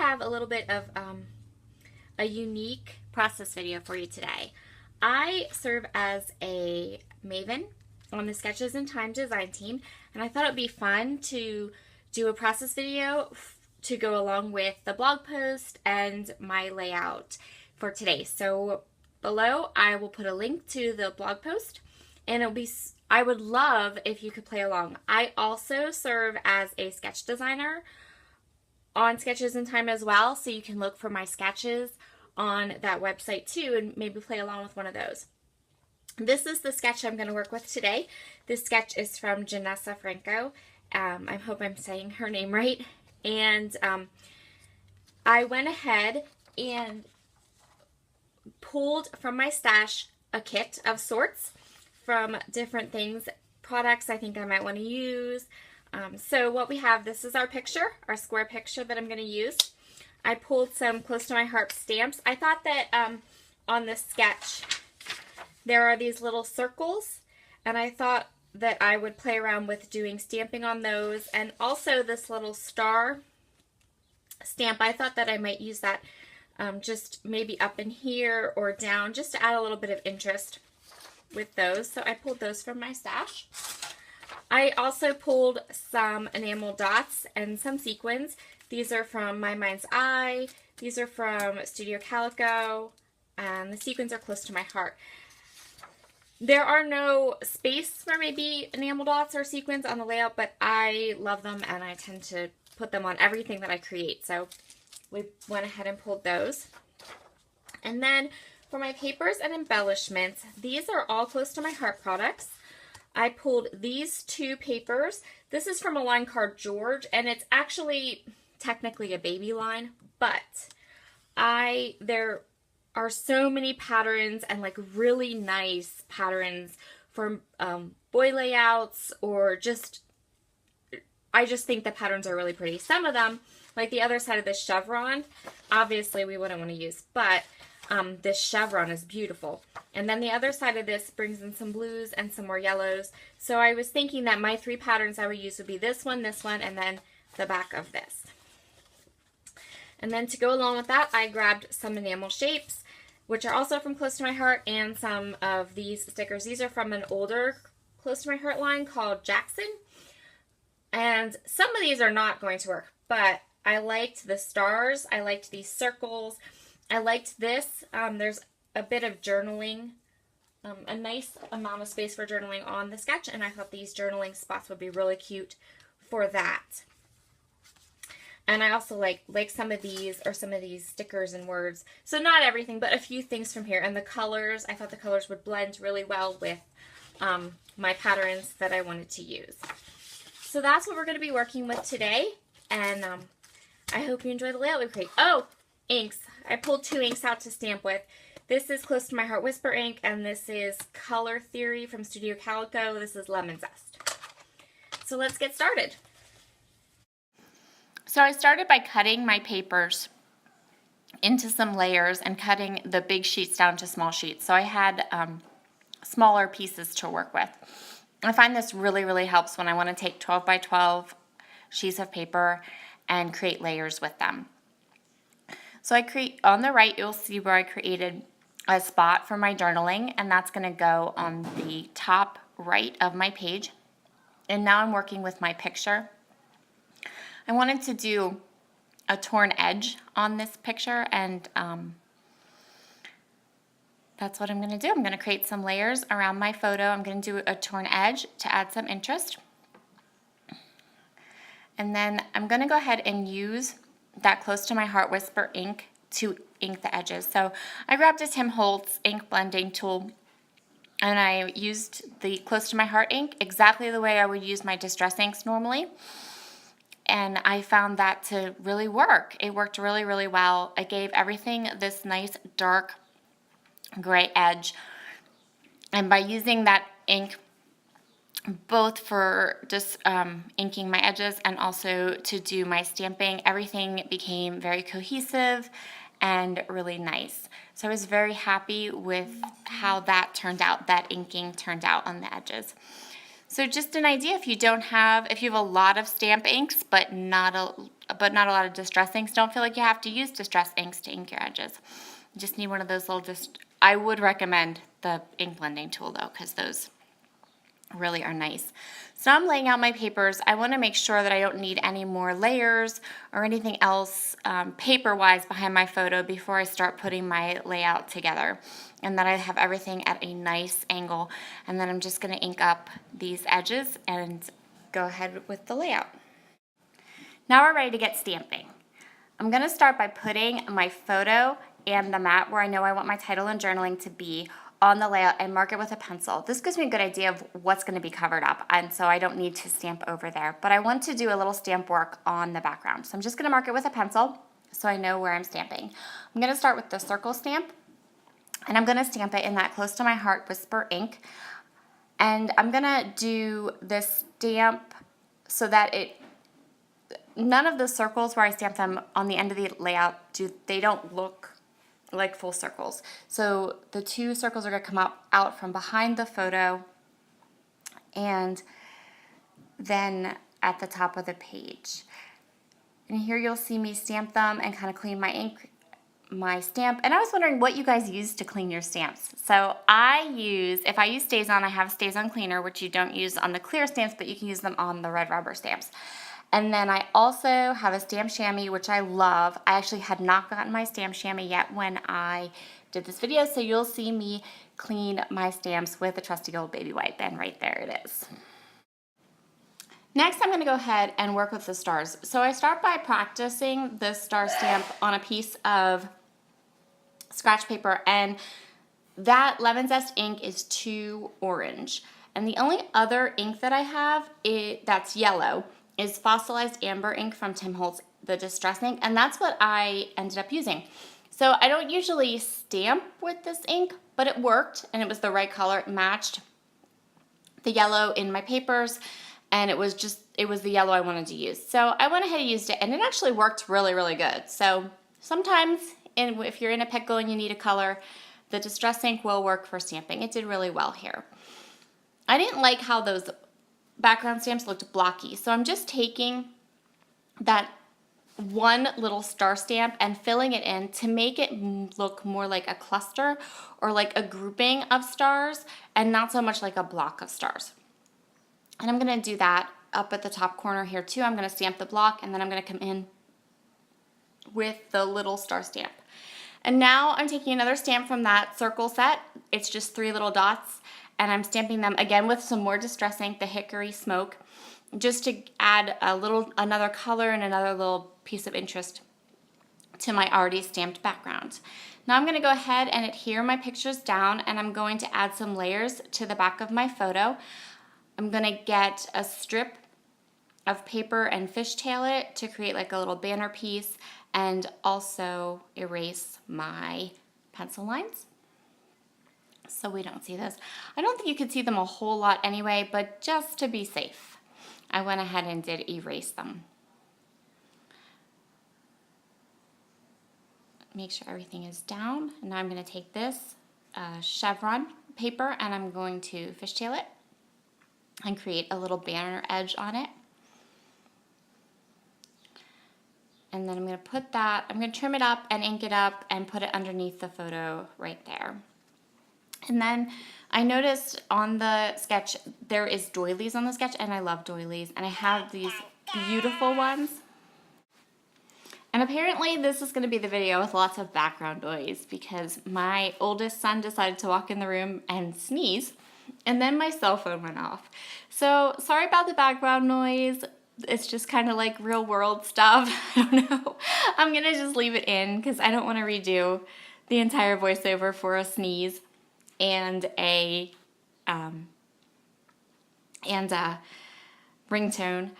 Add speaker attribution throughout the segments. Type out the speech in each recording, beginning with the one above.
Speaker 1: have a little bit of a unique process video for you today. I serve as a maven on the Sketches in Time design team, and I thought it would be fun to do a process video to go along with the blog post and my layout for today. So below I will put a link to the blog post, and I would love if you could play along. I also serve as a sketch designer on Sketches in Time as well, so you can look for my sketches on that website too and maybe play along with one of those. This is the sketch I'm going to work with today. This sketch is from Janessa Franco. I hope I'm saying her name right. And I went ahead and pulled from my stash a kit of sorts from different things, products I think I might want to use. So what we have, this is our picture, our square picture that I'm going to use. I pulled some close to my heart stamps. I thought that on this sketch there are these little circles, and I thought that I would play around with doing stamping on those, and also this little star stamp. I thought that I might use that just maybe up in here or down, just to add a little bit of interest with those. So I pulled those from my stash. I also pulled some enamel dots and some sequins. These are from My Mind's Eye. These are from Studio Calico, and the sequins are close to my heart. There are no space for maybe enamel dots or sequins on the layout, but I love them and I tend to put them on everything that I create. So we went ahead and pulled those. And then for my papers and embellishments, these are all close to my heart products. I pulled these two papers. This is from a line called George, and it's actually technically a baby line, but there are so many patterns and like really nice patterns for boy layouts, or just, I just think the patterns are really pretty. Some of them, like the other side of this chevron, obviously we wouldn't want to use, but this chevron is beautiful. And then the other side of this brings in some blues and some more yellows. So I was thinking that my three patterns I would use would be this one, and then the back of this. And then to go along with that, I grabbed some enamel shapes, which are also from Close to My Heart, and some of these stickers. These are from an older Close to My Heart line called Jackson. And some of these are not going to work, but I liked the stars. I liked these circles. I liked this. There's a bit of journaling, a nice amount of space for journaling on the sketch, and I thought these journaling spots would be really cute for that. And I also like some of these, or some of these stickers and words. So not everything, but a few things from here. And the colors, I thought the colors would blend really well with my patterns that I wanted to use. So that's what we're going to be working with today. And I hope you enjoy the layout we create. Oh, inks. I pulled two inks out to stamp with. This is Close to My Heart Whisper ink, and this is Color Theory from Studio Calico. This is Lemon Zest. So let's get started. So I started by cutting my papers into some layers and cutting the big sheets down to small sheets. So I had smaller pieces to work with. I find this really, really helps when I want to take 12 by 12 sheets of paper and create layers with them. So on the right, you'll see where I created a spot for my journaling, and that's going to go on the top right of my page. And now I'm working with my picture. I wanted to do a torn edge on this picture, and that's what I'm going to do. I'm going to create some layers around my photo. I'm going to do a torn edge to add some interest. And then I'm going to go ahead and use that Close to My Heart Whisper ink to ink the edges. So I grabbed a Tim Holtz ink blending tool, and I used the Close to My Heart ink exactly the way I would use my distress inks normally. And I found that to really work. It worked really, really well. I gave everything this nice dark gray edge. And by using that ink, both for just inking my edges and also to do my stamping, everything became very cohesive and really nice. So I was very happy with how that turned out, that inking turned out on the edges. So just an idea, if you have a lot of stamp inks but not but not a lot of distress inks. Don't feel like you have to use distress inks to ink your edges. You just need one of those little, I would recommend the ink blending tool though, because those really are nice. So I'm laying out my papers. I want to make sure that I don't need any more layers or anything else paper-wise behind my photo before I start putting my layout together, and that I have everything at a nice angle. And then I'm just going to ink up these edges and go ahead with the layout. Now we're ready to get stamping. I'm going to start by putting my photo and the mat where I know I want my title and journaling to be on the layout and mark it with a pencil. This gives me a good idea of what's going to be covered up, and so I don't need to stamp over there. But I want to do a little stamp work on the background. So I'm just going to mark it with a pencil so I know where I'm stamping. I'm going to start with the circle stamp, and I'm going to stamp it in that Close to My Heart Whisper ink. And I'm going to do this stamp so that none of the circles where I stamp them on the end of the layout, they don't look like full circles. So the two circles are going to come out from behind the photo and then at the top of the page. And here you'll see me stamp them and kind of clean my ink, my stamp. And I was wondering what you guys use to clean your stamps. So if I use StazOn, I have StazOn cleaner, which you don't use on the clear stamps, but you can use them on the red rubber stamps. And then I also have a stamp chamois, which I love. I actually had not gotten my stamp chamois yet when I did this video, so you'll see me clean my stamps with a trusty old baby wipe, and right there it is. Next, I'm going to go ahead and work with the stars. So I start by practicing this star stamp on a piece of scratch paper, and that Lemon Zest ink is too orange. And the only other ink that I have that's yellow is fossilized amber ink from Tim Holtz, the distress ink, and that's what I ended up using. So I don't usually stamp with this ink, but it worked, and it was the right color. It matched the yellow in my papers, and it was the yellow I wanted to use. So I went ahead and used it, and it actually worked really, really good. So sometimes if you're in a pickle and you need a color, the distress ink will work for stamping. It did really well here. I didn't like how those background stamps looked blocky, so I'm just taking that one little star stamp and filling it in to make it look more like a cluster or like a grouping of stars and not so much like a block of stars. And I'm going to do that up at the top corner here too. I'm going to stamp the block, and then I'm going to come in with the little star stamp. And now I'm taking another stamp from that circle set. It's just 3 little dots, and I'm stamping them again with some more distress ink, the Hickory Smoke, just to add another color and another little piece of interest to my already stamped background. Now I'm going to go ahead and adhere my pictures down, and I'm going to add some layers to the back of my photo. I'm going to get a strip of paper and fishtail it to create like a little banner piece, and also erase my pencil lines so we don't see those. I don't think you could see them a whole lot anyway, but just to be safe, I went ahead and did erase them. Make sure everything is down. And now I'm going to take this chevron paper, and I'm going to fishtail it and create a little banner edge on it. And then I'm going to put that, I'm going to trim it up and ink it up and put it underneath the photo right there. And then I noticed on the sketch, there is doilies on the sketch, and I love doilies. And I have these beautiful ones. And apparently this is going to be the video with lots of background noise because my oldest son decided to walk in the room and sneeze, and then my cell phone went off. So sorry about the background noise. It's just kind of like real world stuff. I don't know. I'm going to just leave it in because I don't want to redo the entire voiceover for a sneeze and a ringtone,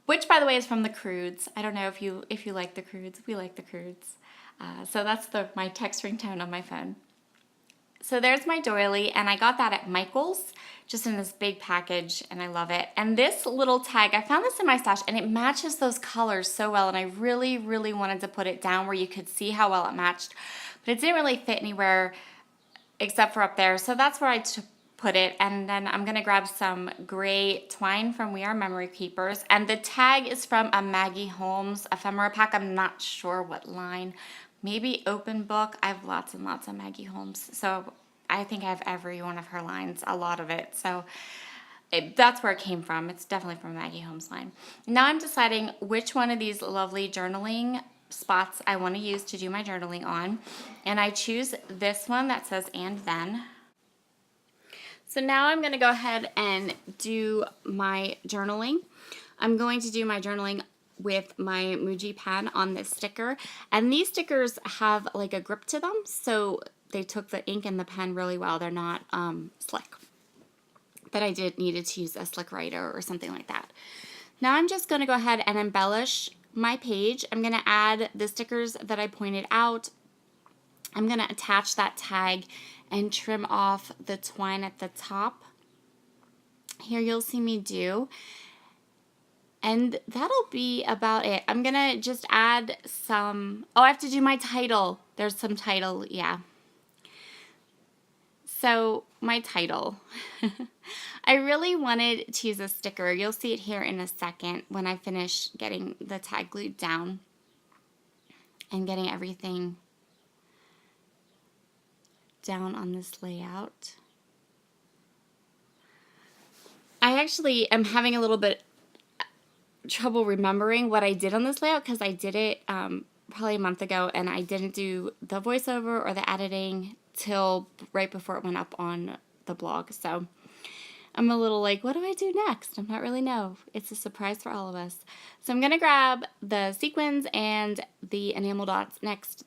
Speaker 1: which by the way is from the Croods. I don't know if you like the Croods. We like the Croods. So that's my text ringtone on my phone. So there's my doily, and I got that at Michael's, just in this big package, and I love it. And this little tag, I found this in my stash, and it matches those colors so well, and I really, really wanted to put it down where you could see how well it matched, but it didn't really fit anywhere except for up there, so that's where I put it, and then I'm gonna grab some gray twine from We Are Memory Keepers, and the tag is from a Maggie Holmes ephemera pack. I'm not sure what line, maybe Open Book. I have lots and lots of Maggie Holmes, so I think I have every one of her lines, a lot of it, so that's where it came from. It's definitely from Maggie Holmes line. Now I'm deciding which one of these lovely journaling spots I want to use to do my journaling on, and I choose this one that says "and then." So now I'm going to go ahead and do my journaling. I'm going to do my journaling with my Muji pen on this sticker. And these stickers have like a grip to them, so they took the ink and the pen really well. They're not slick. But I needed to use a slick writer or something like that. Now I'm just going to go ahead and embellish my page. I'm going to add the stickers that I pointed out. I'm going to attach that tag and trim off the twine at the top. Here you'll see me do. And that'll be about it. I'm going to just add some, I have to do my title. There's some title, yeah. So my title. I really wanted to use a sticker. You'll see it here in a second when I finish getting the tag glued down and getting everything down on this layout. I actually am having a little bit trouble remembering what I did on this layout because I did it probably a month ago, and I didn't do the voiceover or the editing till right before it went up on the blog. So I'm a little like, what do I do next? I'm not really know. It's a surprise for all of us. So I'm going to grab the sequins and the enamel dots next.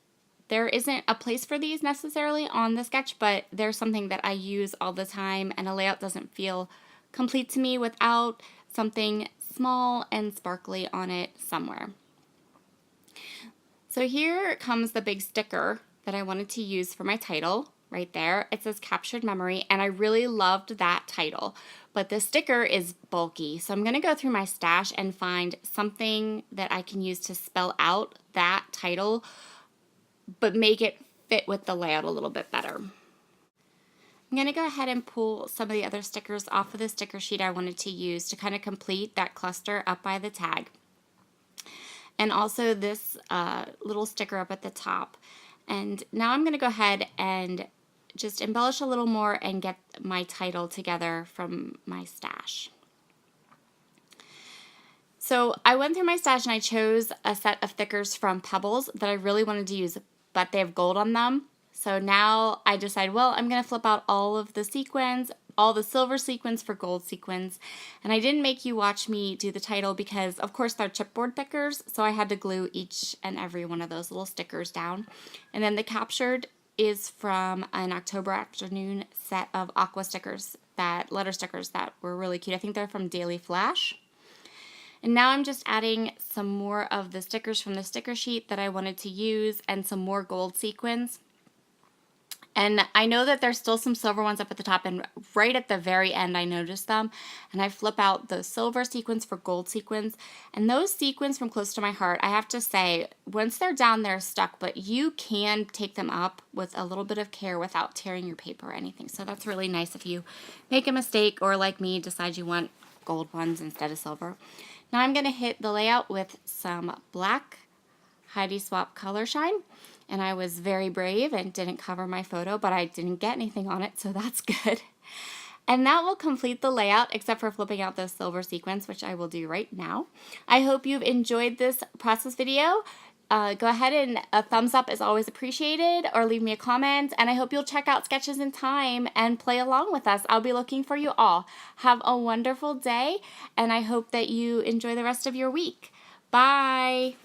Speaker 1: There isn't a place for these necessarily on the sketch, but they're something that I use all the time, and a layout doesn't feel complete to me without something small and sparkly on it somewhere. So here comes the big sticker that I wanted to use for my title. Right there, it says Captured Memory, and I really loved that title, but the sticker is bulky, so I'm going to go through my stash and find something that I can use to spell out that title, but make it fit with the layout a little bit better. I'm going to go ahead and pull some of the other stickers off of the sticker sheet I wanted to use to kind of complete that cluster up by the tag, and also this little sticker up at the top. And now I'm going to go ahead and just embellish a little more and get my title together from my stash. So I went through my stash and I chose a set of stickers from Pebbles that I really wanted to use, but they have gold on them. So now I decide, well, I'm going to flip out all of the sequins, all the silver sequins for gold sequins. And I didn't make you watch me do the title because, of course, they're chipboard stickers, so I had to glue each and every one of those little stickers down. And then the Captured is from an October Afternoon set of aqua stickers, letter stickers that were really cute. I think they're from Daily Flash. And now I'm just adding some more of the stickers from the sticker sheet that I wanted to use and some more gold sequins. And I know that there's still some silver ones up at the top, and right at the very end I noticed them, and I flip out the silver sequins for gold sequins. And those sequins from Close to My Heart, I have to say, once they're down, they're stuck, but you can take them up with a little bit of care without tearing your paper or anything. So that's really nice if you make a mistake or, like me, decide you want gold ones instead of silver. Now I'm going to hit the layout with some black Heidi Swap Color Shine. And I was very brave and didn't cover my photo, but I didn't get anything on it, so that's good. And that will complete the layout, except for flipping out the silver sequins, which I will do right now. I hope you've enjoyed this process video. Go ahead and a thumbs up is always appreciated, or leave me a comment. And I hope you'll check out Sketches in Thyme and play along with us. I'll be looking for you all. Have a wonderful day, and I hope that you enjoy the rest of your week. Bye!